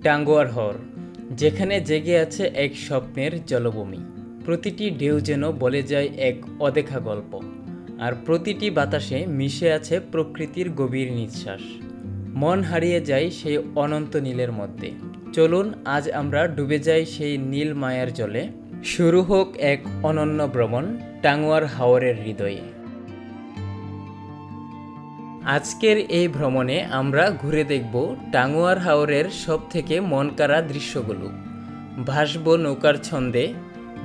টাঙ্গুয়ার হাওর, যেখানে জেগে আছে এক স্বপ্নের জলভূমি। প্রতিটি ঢেউ যেন বলে যায় এক অদেখা গল্প, আর প্রতিটি বাতাসে মিশে আছে প্রকৃতির গভীর নিঃশ্বাস। মন হারিয়ে যায় সেই অনন্ত নীলের মধ্যে। চলুন আজ আমরা ডুবে যাই সেই নীল মায়ার জলে। শুরু হোক এক অনন্য ভ্রমণ টাঙ্গুয়ার হাওরের হৃদয়ে। আজকের এই ভ্রমণে আমরা ঘুরে দেখব টাঙ্গুয়ার হাওরের সব থেকে মনকাড়া দৃশ্যগুলো। ভাসব নৌকার ছন্দে,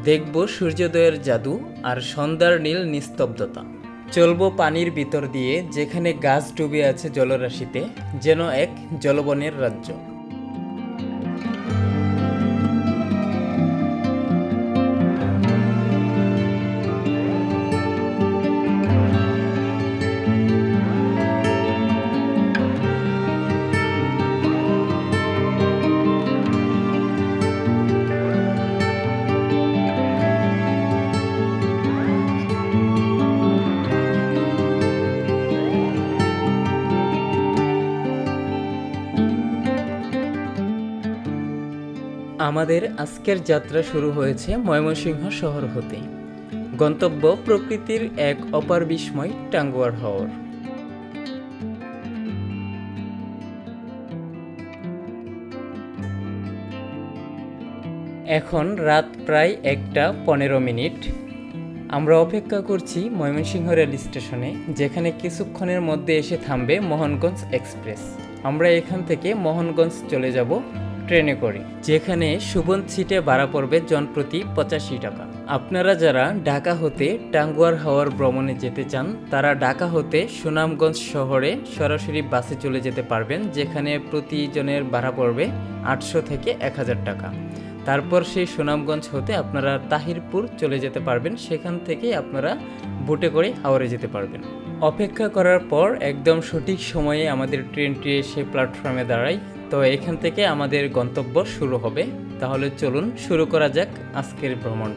দেখব সূর্যোদয়ের জাদু আর সন্ধ্যার নীল নিস্তব্ধতা। চলব পানির ভিতর দিয়ে, যেখানে গাছ ডুবে আছে জলরাশিতে, যেন এক জলবনের রাজ্য। আমাদের আজকের যাত্রা শুরু হয়েছে ময়মনসিংহ শহর হতে। গন্তব্য প্রকৃতির এক অপার বিস্ময় টাঙ্গুয়ার হাওর। এখন রাত প্রায় 1:15। আমরা অপেক্ষা করছি ময়মনসিংহ রেল স্টেশনে, যেখানে কিছুক্ষণের মধ্যে এসে থামবে মোহনগঞ্জ এক্সপ্রেস। আমরা এখান থেকে মোহনগঞ্জ চলে যাব ট্রেনে করে, যেখানে সুবন সিটে ভাড়া পড়বে জনপ্রতি 85 টাকা। আপনারা যারা ঢাকা হতে টাঙ্গুয়ার হাওর ভ্রমণে যেতে চান, তারা ঢাকা হতে সুনামগঞ্জ শহরে সরাসরি বাসে চলে যেতে পারবেন, যেখানে প্রতিজনের ভাড়া পড়বে 800 থেকে 1000 টাকা। তারপর সেই সুনামগঞ্জ হতে আপনারা তাহিরপুর চলে যেতে পারবেন, সেখান থেকে আপনারা বোটে করে হাওরে যেতে পারবেন। অপেক্ষা করার পর একদম সঠিক সময়ে আমাদের ট্রেনটি এসে প্ল্যাটফর্মে দাঁড়ায়। তো এখান থেকে আমাদের গন্তব্য শুরু হবে। তাহলে চলুন শুরু করা যাক আজকের ভ্রমণ।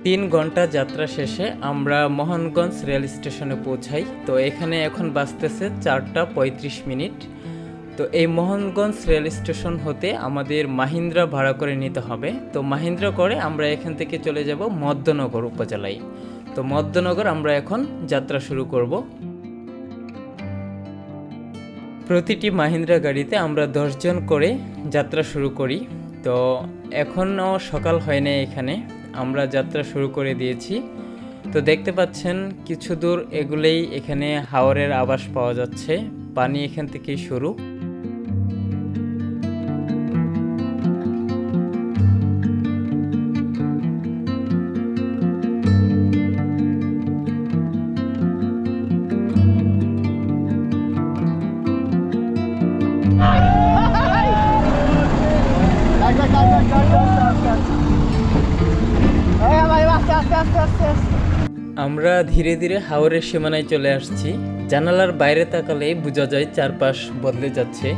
3 ঘন্টা যাত্রা শেষে আমরা মোহনগঞ্জ রেল স্টেশনে পৌঁছাই। তো এখানে এখন বাজতেছে 4:35। তো এই মোহনগঞ্জ রেল স্টেশন হতে আমাদের মাহিন্দ্রা ভাড়া করে নিতে হবে। তো মাহিন্দ্রা করে আমরা এখান থেকে চলে যাব মধ্যনগর উপজেলায়। তো মধ্যনগর আমরা এখন যাত্রা শুরু করব। প্রতিটি মাহিন্দ্রা গাড়িতে আমরা 10 জন করে যাত্রা শুরু করি। তো এখনও সকাল হয় না, এখানে আমরা যাত্রা শুরু করে দিয়েছি। তো দেখতে পাচ্ছেন কিছু দূর এগুলেই এখানে হাওরের আভাস পাওয়া যাচ্ছে। পানি এখান থেকেই শুরু। আমরা ধীরে ধীরে হাওরের সীমানায় চলে আসছি। জানালার বাইরে তাকালে বোঝা যায় চারপাশ বদলে যাচ্ছে।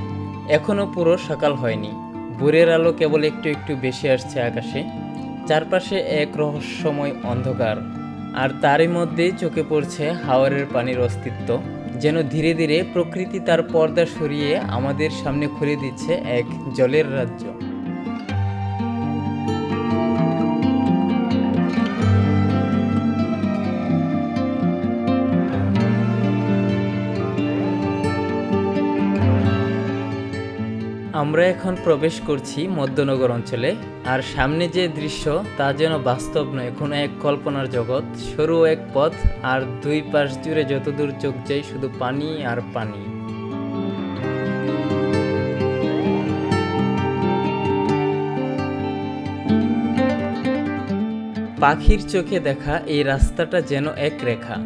এখনো পুরো সকাল হয়নি, ভোরের আলো কেবল একটু একটু বেশি আসছে আকাশে। চারপাশে এক রহস্যময় অন্ধকার, আর তারই মধ্যেই চোখে পড়ছে হাওরের পানির অস্তিত্ব। যেন ধীরে ধীরে প্রকৃতি তার পর্দা সরিয়ে আমাদের সামনে খুলে দিচ্ছে এক জলের রাজ্য। আমরা এখন প্রবেশ করছি মধ্যনগর অঞ্চলে, আর সামনে যে দৃশ্য তা যেন বাস্তব নয়, কোনো এক কল্পনার জগৎ। সরু এক পথ, আর দুই পাশ জুড়ে যতদূর চোখ যায় শুধু পানি আর পানি। পাখির চোখে দেখা এই রাস্তাটা যেন এক রেখা,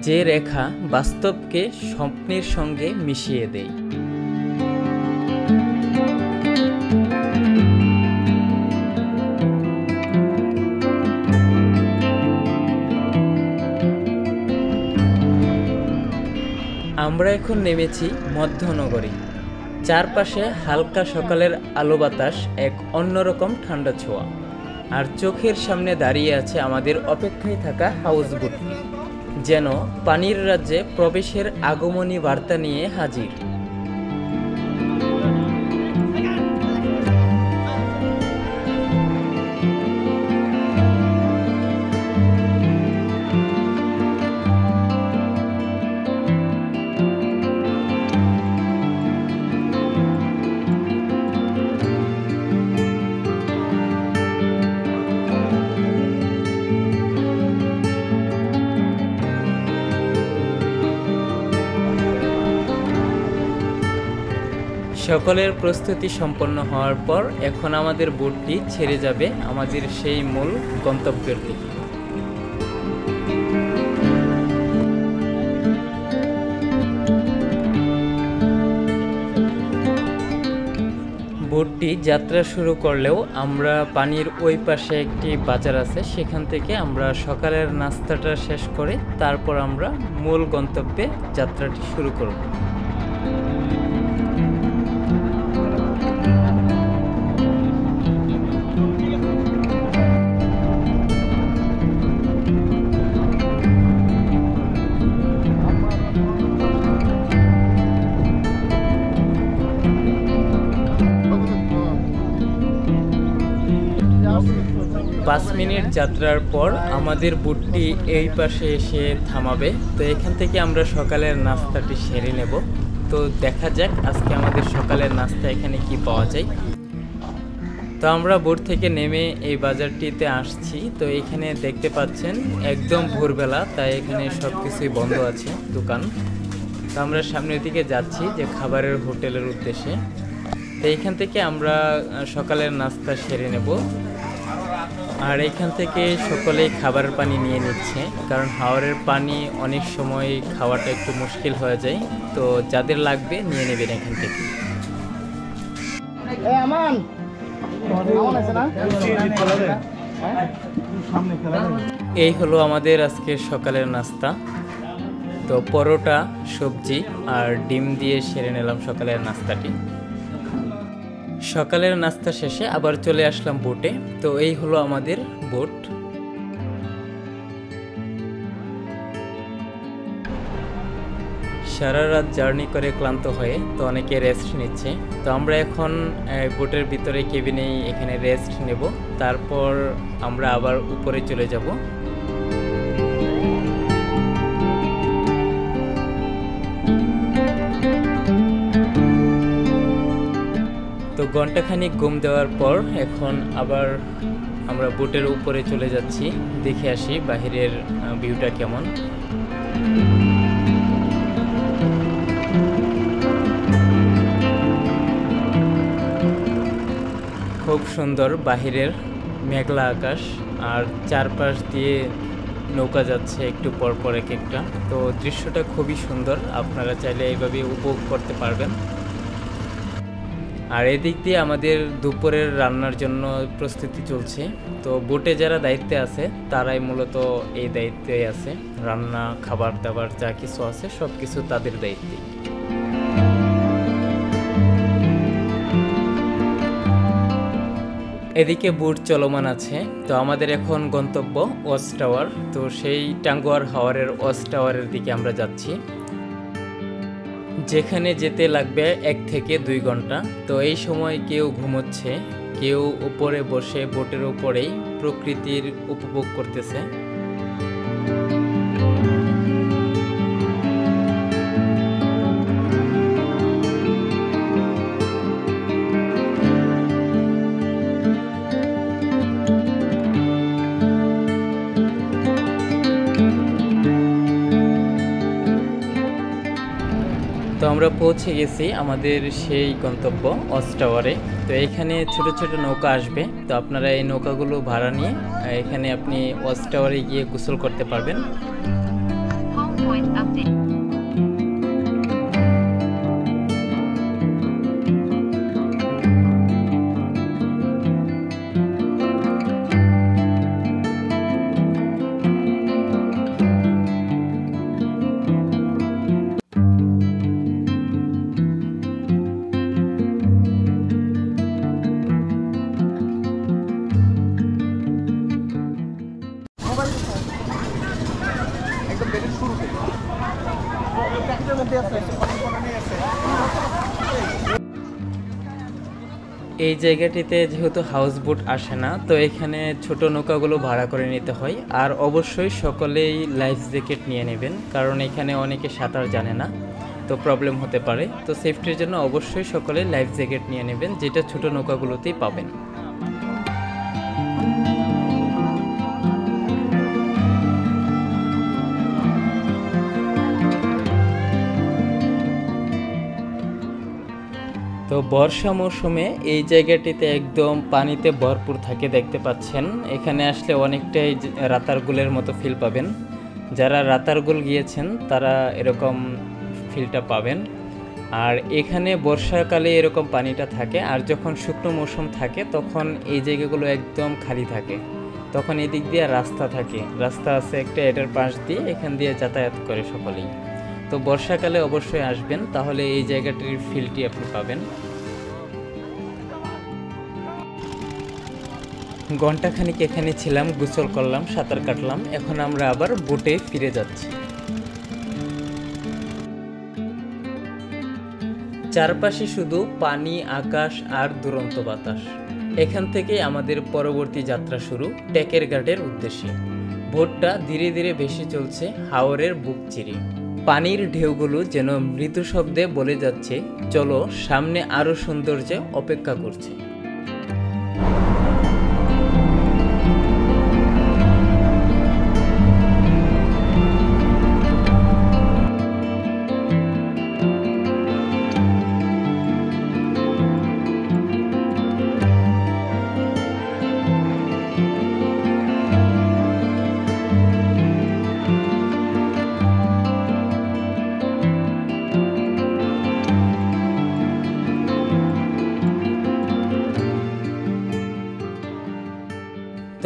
যে রেখা বাস্তবকে স্বপ্নের সঙ্গে মিশিয়ে দেয়। আমরা এখন নেমেছি মধ্যনগরে। চারপাশে হালকা সকালের আলো বাতাস, এক অন্যরকম ঠান্ডা ছোঁয়া, আর চোখের সামনে দাঁড়িয়ে আছে আমাদের অপেক্ষায় থাকা হাউসবোটটি, যেন পানির রাজ্যে প্রবেশের আগমনী বার্তা নিয়ে হাজির। সকলের প্রস্তুতি সম্পন্ন হওয়ার পর এখন আমাদের বোটটি ছেড়ে যাবে আমাদের সেই মূল গন্তব্যের দিকে। বোটটি যাত্রা শুরু করলেও আমরা পানির ওই পাশে একটি বাজার আছে, সেখান থেকে আমরা সকালের নাস্তাটা শেষ করে তারপর আমরা মূল গন্তব্যে যাত্রাটি শুরু করব। 5 মিনিট যাত্রার পর আমাদের বোটটি এই পাশে এসে থামাবে। তো এখান থেকে আমরা সকালের নাস্তাটি সেরে নেব। তো দেখা যাক আজকে আমাদের সকালের নাস্তা এখানে কি পাওয়া যায়। তো আমরা বোট থেকে নেমে এই বাজারটিতে আসছি। তো এখানে দেখতে পাচ্ছেন একদম ভোরবেলা, তাই এখানে সব কিছুই বন্ধ আছে দোকান। তো আমরা সামনের দিকে যাচ্ছি যে খাবারের হোটেলের উদ্দেশ্যে। তো এইখান থেকে আমরা সকালের নাস্তা সেরে নেব। আর এখান থেকে সকলেই খাবারের পানি নিয়ে নিচ্ছে, কারণ হাওরের পানি অনেক সময় খাওয়াটা একটু মুশকিল হয়ে যায়। তো যাদের লাগবে নিয়ে নেবেন এখান থেকে। এই হলো আমাদের আজকের সকালের নাস্তা। তো পরোটা, সবজি আর ডিম দিয়ে সেরে নিলাম সকালের নাস্তাটি। সকালের নাস্তা শেষে আবার চলে আসলাম বোটে। তো এই হলো আমাদের বোট। সারা রাত জার্নি করে ক্লান্ত হয়ে তো অনেকে রেস্ট নিচ্ছে। তো আমরা এখন বোটের ভিতরে কেবিনেই এখানে রেস্ট নেব, তারপর আমরা আবার উপরে চলে যাব। তো ঘন্টাখানিক ঘুম দেওয়ার পর এখন আবার আমরা বোটের উপরে চলে যাচ্ছি, দেখে আসি বাহিরের ভিউটা কেমন। খুব সুন্দর বাহিরের মেঘলা আকাশ, আর চারপাশ দিয়ে নৌকা যাচ্ছে একটু পর পর এক একটা। তো দৃশ্যটা খুবই সুন্দর, আপনারা চাইলে এইভাবে উপভোগ করতে পারবেন। আর এদিক দিয়ে আমাদের দুপুরের রান্নার জন্য প্রস্তুতি চলছে। তো বোটে যারা দায়িত্বে আছে তারাই মূলত এই দায়িত্বে আছে, রান্না, খাবার দাবার যা কিছু আছে সব কিছু তাদের দায়িত্বে। এদিকে বোট চলমান আছে। তো আমাদের এখন গন্তব্য ওয়াচ টাওয়ার। তো সেই টাঙ্গুয়ার হাওরের ওয়াচ টাওয়ারের দিকে আমরা যাচ্ছি, যেখানে যেতে লাগবে 1 থেকে 2 ঘন্টা। তো এই সময় কেউ ঘুমোচ্ছে, কেউ উপরে বসে বোটের উপরেই প্রকৃতির উপভোগ করতেছে। তো আমরা পৌঁছে গেছি আমাদের সেই গন্তব্য ওয়াচ টাওয়ারে। তো এখানে ছোট ছোট নৌকা আসবে। তো আপনারা এই নৌকাগুলো ভাড়া নিয়ে এখানে আপনি ওয়াচ টাওয়ারে গিয়ে গোসল করতে পারবেন। এই জায়গাটিতে যেহেতু হাউস বোট আসে না, তো এখানে ছোট নৌকাগুলো ভাড়া করে নিতে হয়। আর অবশ্যই সকলেই লাইফ জ্যাকেট নিয়ে নেবেন, কারণ এখানে অনেকে সাঁতার জানে না, তো প্রবলেম হতে পারে। তো সেফটির জন্য অবশ্যই সকলে লাইফ জ্যাকেট নিয়ে নেবেন, যেটা ছোট নৌকাগুলোতেই পাবেন। তো বর্ষা মৌসুমে এই জায়গাটিতে একদম পানিতে ভরপুর থাকে, দেখতে পাচ্ছেন। এখানে আসলে অনেকটাই রাতারগুলের মতো ফিল পাবেন। যারা রাতারগুল গিয়েছেন তারা এরকম ফিলটা পাবেন। আর এখানে বর্ষাকালে এরকম পানিটা থাকে, আর যখন শুকনো মৌসুম থাকে তখন এই জায়গাগুলো একদম খালি থাকে। তখন এদিক দিয়ে রাস্তা থাকে, রাস্তা আছে একটা, এটার পাশ দিয়ে এখান দিয়ে যাতায়াত করে সকলেই। তো বর্ষাকালে অবশ্যই আসবেন, তাহলে এই জায়গাটির ফিলটি আপনি পাবেন। ঘন্টাখানিক এখানে ছিলাম, গোসল করলাম, সাঁতার কাটলাম। এখন আমরা আবার বোটে ফিরে যাচ্ছি। চারপাশে শুধু পানি, আকাশ আর দুরন্ত বাতাস। এখান থেকে আমাদের পরবর্তী যাত্রা শুরু টেকের ঘাটের উদ্দেশ্যে। বোটটা ধীরে ধীরে ভেসে চলছে হাওরের বুক চিরে। পানির ঢেউগুলো যেন মৃদু শব্দে বলে যাচ্ছে, চলো, সামনে আরো সৌন্দর্য অপেক্ষা করছে।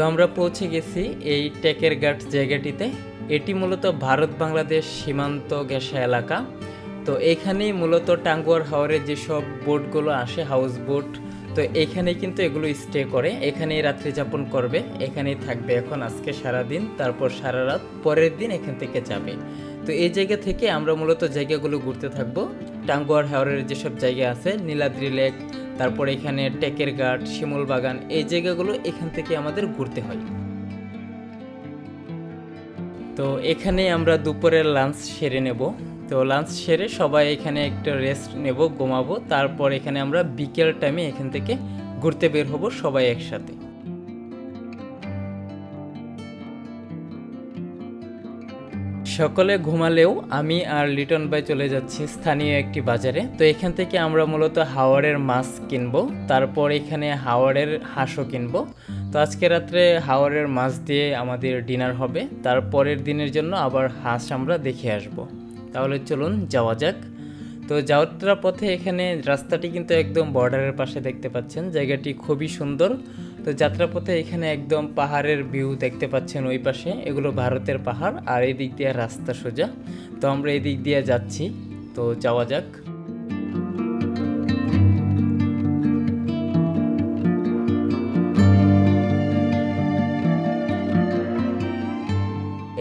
তো আমরা পৌঁছে গেছি এই টেকের ঘাট জায়গাটিতে। এটি মূলত ভারত বাংলাদেশ সীমান্ত ঘেঁষা এলাকা। তো এখানেই মূলত টাঙ্গুয়ার হাওরের যেসব বোটগুলো আসে, হাউস বোট, তো এখানেই কিন্তু এগুলো স্টে করে, এখানেই রাত্রি যাপন করবে, এখানেই থাকবে এখন আজকে সারাদিন, তারপর সারা রাত, পরের দিন এখান থেকে যাবে। তো এই জায়গা থেকে আমরা মূলত জায়গাগুলো ঘুরতে থাকবো। টাঙ্গুয়ার হাওরের যেসব জায়গা আছে, নীলাদ্রি লেক, তারপর এখানে টেকের ঘাট, শিমুল বাগান, এই জায়গাগুলো এখান থেকে আমাদের ঘুরতে হয়। তো এখানে আমরা দুপুরের লাঞ্চ সেরে নেব। তো লাঞ্চ সেরে সবাই এখানে একটা রেস্ট নেব, ঘুমাবো। তারপর এখানে আমরা বিকেল টাইমে এখান থেকে ঘুরতে বের হব সবাই একসাথে। সকলে ঘুমালেও আমি আর লিটন ভাই চলে যাচ্ছি স্থানীয় একটি বাজারে। তো এখান থেকে আমরা মূলত হাওরের মাছ কিনবো, তারপর এখানে হাওরের হাঁসও কিনবো। তো আজকে রাত্রে হাওরের মাছ দিয়ে আমাদের ডিনার হবে, তারপরের দিনের জন্য আবার হাঁস আমরা দেখে আসব। তাহলে চলুন যাওয়া যাক। তো যাওয়ার পথে এখানে রাস্তাটি কিন্তু একদম বর্ডারের পাশে, দেখতে পাচ্ছেন, জায়গাটি খুবই সুন্দর। তো যাত্রাপথে এখানে একদম পাহাড়ের ভিউ দেখতে পাচ্ছেন, ওই পাশে এগুলো ভারতের পাহাড়, আর এই দিক দিয়ে রাস্তা সোজা। তো আমরা এই দিক দিয়ে যাচ্ছি, তো যাওয়া যাক।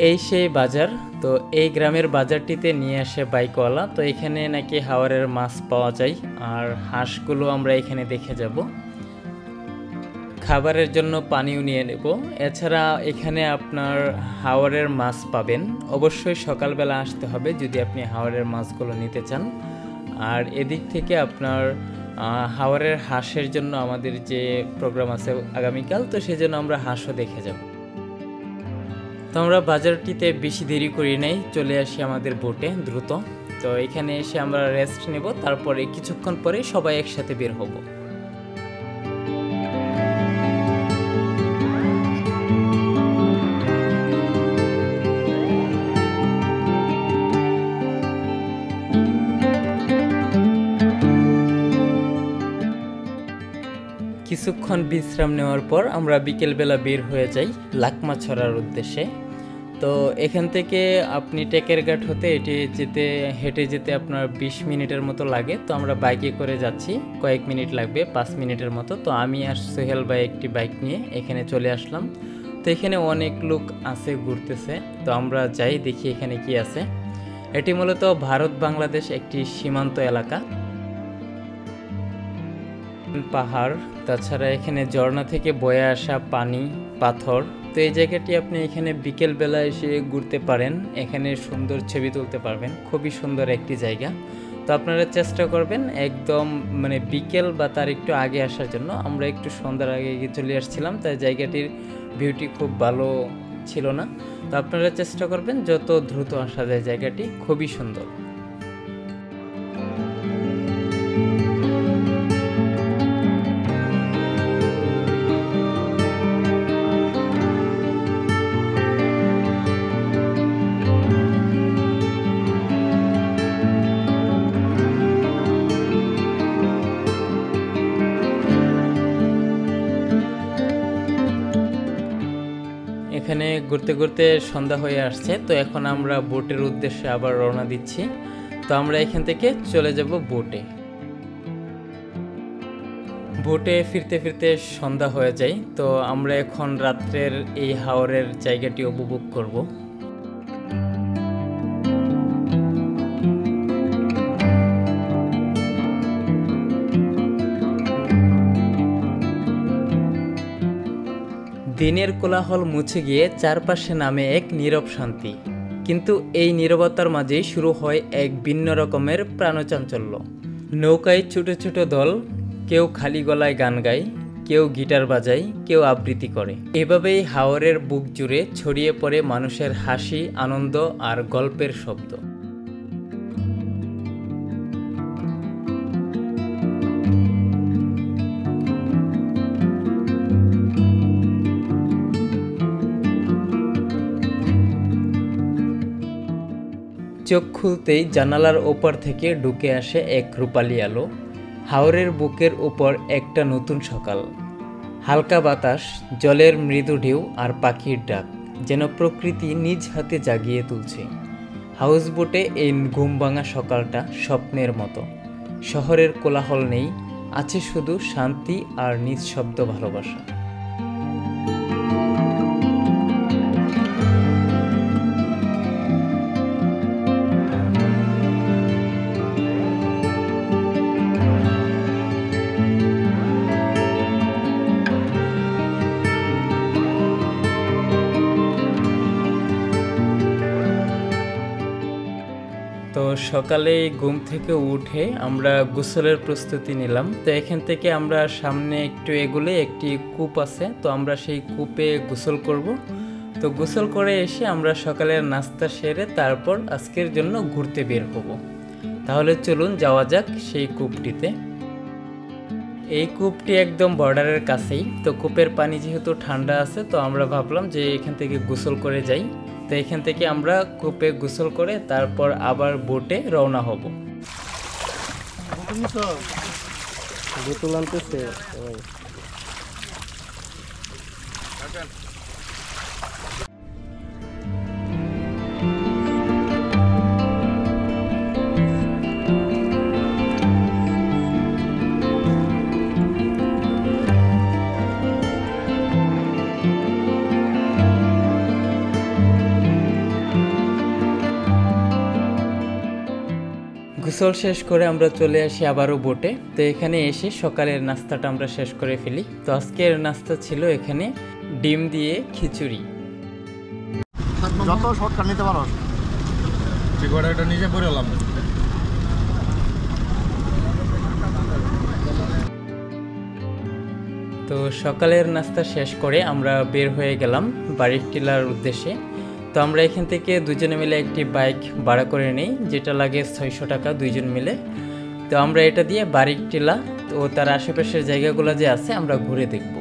এই সেই বাজার। তো এই গ্রামের বাজারটিতে নিয়ে আসে বাইকওয়ালা। তো এখানে নাকি হাওরের মাছ পাওয়া যায়, আর হাঁসগুলো আমরা এখানে দেখে যাব। খাবারের জন্য পানিও নিয়ে নেব। এছাড়া এখানে আপনার হাওরের মাছ পাবেন, অবশ্যই সকালবেলা আসতে হবে যদি আপনি হাওরের মাছগুলো নিতে চান। আর এদিক থেকে আপনার হাওরের হাঁসের জন্য আমাদের যে প্রোগ্রাম আছে আগামীকাল, তো সেজন্য আমরা হাঁসও দেখে যাব। তো আমরা বাজারটিতে বেশি দেরি করি নাই, চলে আসি আমাদের বোটে দ্রুত। তো এখানে এসে আমরা রেস্ট নেব, তারপরে কিছুক্ষণ পরে সবাই একসাথে বের হব। কিছুক্ষণ বিশ্রাম নেওয়ার পর আমরা বিকেলবেলা বের হয়ে যাই লাকমাছড়ার উদ্দেশ্যে। তো এখান থেকে আপনি টেকের ঘাট হতে হেঁটে যেতে আপনার 20 মিনিটের মতো লাগে। তো আমরা বাইকে করে যাচ্ছি, কয়েক মিনিট লাগবে, 5 মিনিটের মতো। তো আমি আর সোহেল ভাই একটি বাইক নিয়ে এখানে চলে আসলাম। তো এখানে অনেক লোক আছে, ঘুরতেছে। তো আমরা যাই, দেখি এখানে কি আছে। এটি মূলত ভারত বাংলাদেশ একটি সীমান্ত এলাকা। পাহাড়, তাছাড়া এখানে ঝর্ণা থেকে বয়ে আসা পানি, পাথর। তো এই জায়গাটি আপনি এখানে বিকেলবেলা এসে ঘুরতে পারেন, এখানে সুন্দর ছবি তুলতে পারবেন। খুবই সুন্দর একটি জায়গা। তো আপনারা চেষ্টা করবেন একদম বিকেল বা তার একটু আগে আসার জন্য। আমরা একটু সন্ধ্যার আগে চলে আসছিলাম, তাই জায়গাটির ভিউটি খুব ভালো ছিল না। তো আপনারা চেষ্টা করবেন যত দ্রুত আসা যায়, জায়গাটি খুবই সুন্দর। এখানে ঘুরতে ঘুরতে সন্ধ্যা হয়ে আসছে, তো এখন আমরা বোটের উদ্দেশ্যে আবার রওনা দিচ্ছি। তো আমরা এখান থেকে চলে যাব বোটে। বোটে ফিরতে ফিরতে সন্ধ্যা হয়ে যায়। তো আমরা এখন রাত্রের এই হাওরের জায়গাটি উপভোগ করব। দিনের কোলাহল মুছে গিয়ে চারপাশে নামে এক নীরব শান্তি, কিন্তু এই নীরবতার মাঝেই শুরু হয় এক ভিন্ন রকমের প্রাণচাঞ্চল্য। নৌকায় ছোট ছোট দল, কেউ খালি গলায় গান গায়, কেউ গিটার বাজায়, কেউ আবৃত্তি করে। এভাবেই হাওরের বুক জুড়ে ছড়িয়ে পড়ে মানুষের হাসি, আনন্দ আর গল্পের শব্দ। চোখ খুলতেই জানালার ওপার থেকে ঢুকে আসে এক রূপালি আলো। হাওরের বুকের উপর একটা নতুন সকাল। হালকা বাতাস, জলের মৃদু ঢেউ আর পাখির ডাক যেন প্রকৃতি নিজ হাতে জাগিয়ে তুলছে। হাউসবোটে এই ঘুমভাঙা সকালটা স্বপ্নের মতো। শহরের কোলাহল নেই, আছে শুধু শান্তি আর নিঃশব্দ ভালোবাসা। তো সকালে ঘুম থেকে উঠে আমরা গোসলের প্রস্তুতি নিলাম। তো এখান থেকে আমরা সামনে একটু এগুলে একটি কূপ আছে, তো আমরা সেই কূপে গোসল করব। তো গোসল করে এসে আমরা সকালের নাস্তা সেরে তারপর আজকের জন্য ঘুরতে বের হব। তাহলে চলুন যাওয়া যাক সেই কূপটিতে। এই কূপটি একদম বর্ডারের কাছেই। তো কূপের পানি যেহেতু ঠান্ডা আছে, তো আমরা ভাবলাম যে এখান থেকে গোসল করে যাই। তো এখান থেকে আমরা কূপে গোসল করে তারপর আবার বোটে রওনা হব। বোতল আনতেছে। গোসল শেষ করে আমরা চলে আসি আবারও বোটে। তো এখানে এসে সকালের নাস্তাটা আমরা শেষ করে ফেলি। তো আজকের নাস্তা ছিল এখানে ডিম দিয়ে খিচুড়ি। যত শর্টকাট নিতে পারো ঠিক ওটা এটা নিজে পড়ে এলাম। তো সকালের নাস্তা শেষ করে আমরা বের হয়ে গেলাম বাড়ির টিলার উদ্দেশ্যে। তো আমরা এখান থেকে দুজনে মিলে একটি বাইক ভাড়া করে নিই, যেটা লাগে 600 টাকা দুইজন মিলে। তো আমরা এটা দিয়ে বাড়ির টিলা ও তার আশেপাশের জায়গাগুলো যে আছে আমরা ঘুরে দেখব।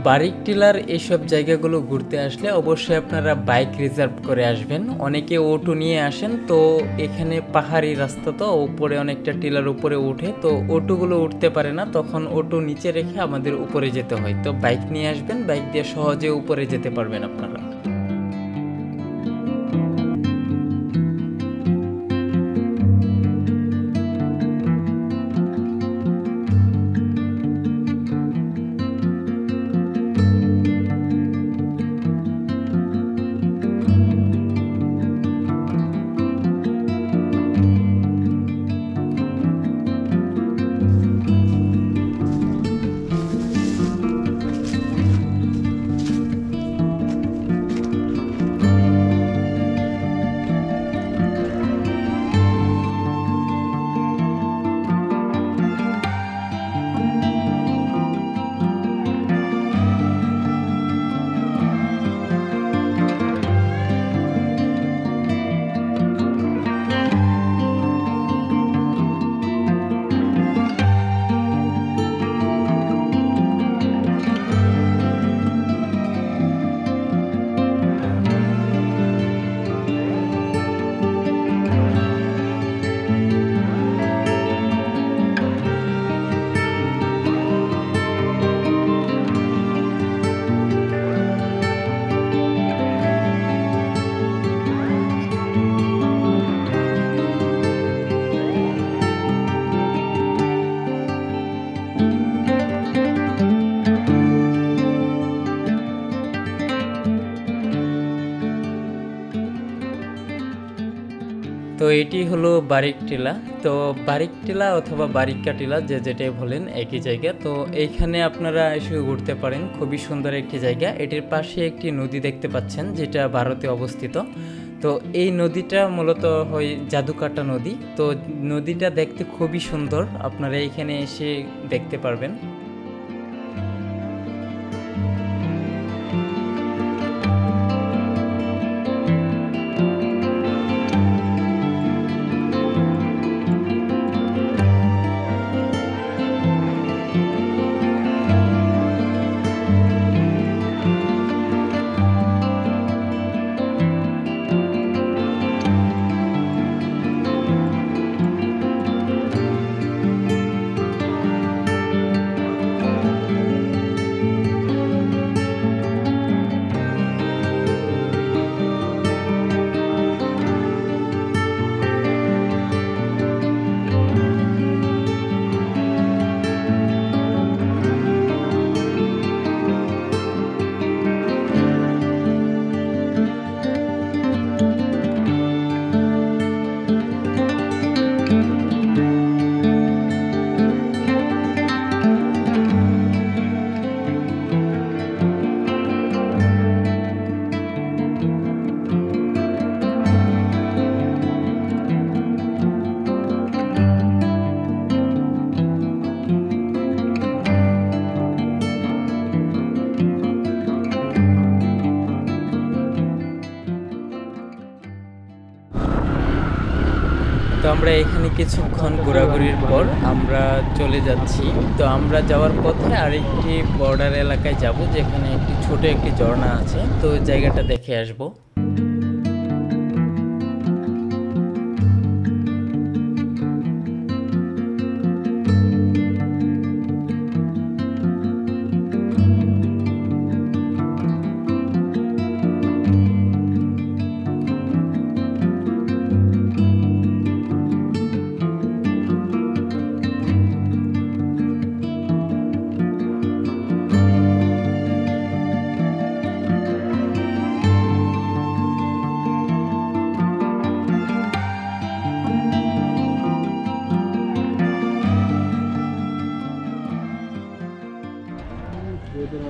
বারিক টিলার এইসব জায়গাগুলো ঘুরতে আসলে অবশ্যই আপনারা বাইক রিজার্ভ করে আসবেন। অনেকে অটো নিয়ে আসেন, তো এখানে পাহাড়ি রাস্তা, তো উপরে অনেকটা টিলার উপরে উঠে, তো অটোগুলো উঠতে পারে না, তখন অটো নিচে রেখে আমাদের উপরে যেতে হয়। তো বাইক নিয়ে আসবেন, বাইক দিয়ে সহজে উপরে যেতে পারবেন আপনারা। তো এটি হলো বারিক টিলা। তো বারিক টিলা অথবা বারিক্কা টিলা যে যেটাই বলেন একই জায়গা। তো এইখানে আপনারা এসে ঘুরতে পারেন, খুবই সুন্দর একটি জায়গা। এটির পাশে একটি নদী দেখতে পাচ্ছেন যেটা ভারতে অবস্থিত। তো এই নদীটা মূলত হয় জাদুকাটা নদী। তো নদীটা দেখতে খুবই সুন্দর, আপনারা এখানে এসে দেখতে পারবেন। তো আমরা এখানে কিছুক্ষণ ঘোরাঘুরির পর আমরা চলে যাচ্ছি। তো আমরা যাওয়ার পথে আরেকটি বর্ডার এলাকায় যাব, যেখানে একটি ছোট একটি ঝর্ণা আছে। তো জায়গাটা দেখে আসবো।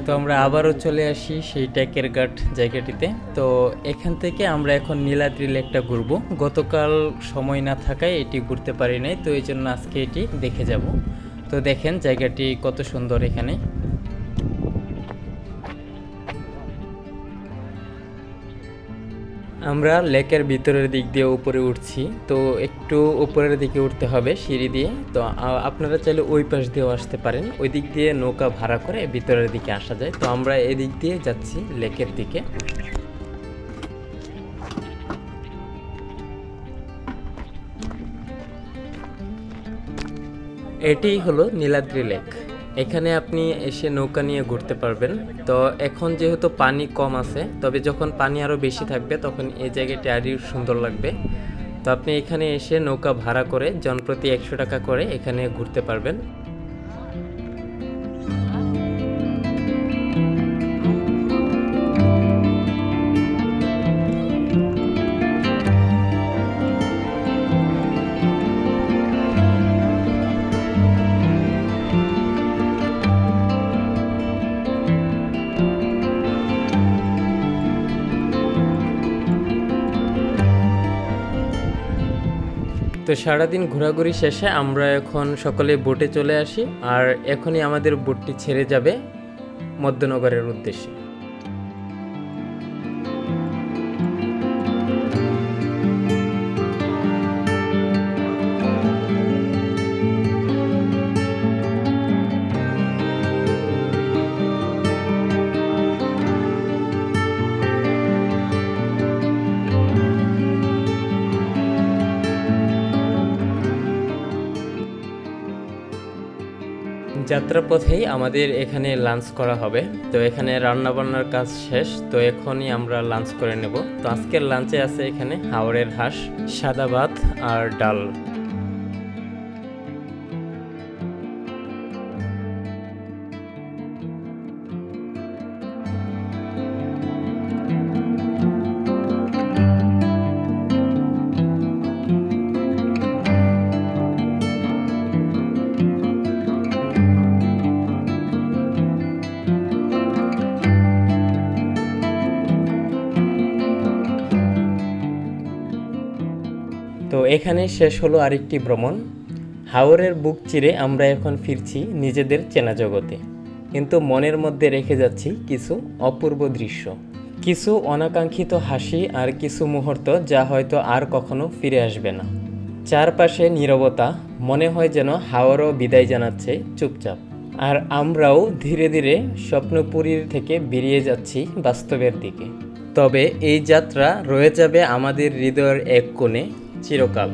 তো আমরা আবারও চলে আসি সেই ট্যাকের ঘাট জায়গাটিতে। তো এখান থেকে আমরা এখন নীলাদ্রি লেকটা ঘুরবো। গতকাল সময় না থাকায় এটি ঘুরতে পারি নাই, তো এই জন্য আজকে এটি দেখে যাব। তো দেখেন জায়গাটি কত সুন্দর এখানে। আমরা লেকের ভিতরের দিক দিয়ে উপরে উঠছি। তো একটু উপরের দিকে উঠতে হবে সিঁড়ি দিয়ে। তো আপনারা চাইলে ওই পাশ দিয়েও আসতে পারেন, ওই দিক দিয়ে নৌকা ভাড়া করে ভিতরের দিকে আসা যায়। তো আমরা এদিক দিয়ে যাচ্ছি লেকের দিকে। এটি হলো নীলাদ্রি লেক। এখানে আপনি এসে নৌকা নিয়ে ঘুরতে পারবেন। তো এখন যেহেতু পানি কম আছে, তবে যখন পানি আরও বেশি থাকবে তখন এই জায়গাটি আরও সুন্দর লাগবে। তো আপনি এখানে এসে নৌকা ভাড়া করে জনপ্রতি 100 টাকা করে এখানে ঘুরতে পারবেন। তো সারাদিন ঘোরাঘুরি শেষে আমরা এখন সকলে বোটে চলে আসি, আর এখনই আমাদের বোটটি ছেড়ে যাবে মধ্যনগরের উদ্দেশ্যে। যাত্রাপথেই আমাদের এখানে লাঞ্চ করা হবে। তো এখানে রান্নাবান্নার কাজ শেষ, তো এখনই আমরা লাঞ্চ করে নেব। তো আজকের লাঞ্চে আছে এখানে হাওড়ের হাঁস, সাদা ভাত আর ডাল। তো এখানে শেষ হলো আরেকটি ভ্রমণ। হাওরের বুক চিরে আমরা এখন ফিরছি নিজেদের চেনা জগতে, কিন্তু মনের মধ্যে রেখে যাচ্ছি কিছু অপূর্ব দৃশ্য, কিছু অনাকাঙ্ক্ষিত হাসি আর কিছু মুহূর্ত যা হয়তো আর কখনো ফিরে আসবে না। চারপাশে নীরবতা, মনে হয় যেন হাওরও বিদায় জানাচ্ছে চুপচাপ। আর আমরাও ধীরে ধীরে স্বপ্নপুরীর থেকে বেরিয়ে যাচ্ছি বাস্তবের দিকে। তবে এই যাত্রা রয়ে যাবে আমাদের হৃদয়ের এক কোণে চিরকাল।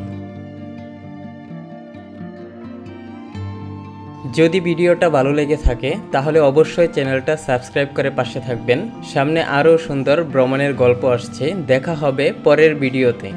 যদি ভিডিওটা ভালো লেগে থাকে তাহলে অবশ্যই চ্যানেলটা সাবস্ক্রাইব করে পাশে থাকবেন। সামনে আরও সুন্দর ভ্রমণের গল্প আসছে, দেখা হবে পরের ভিডিওতে।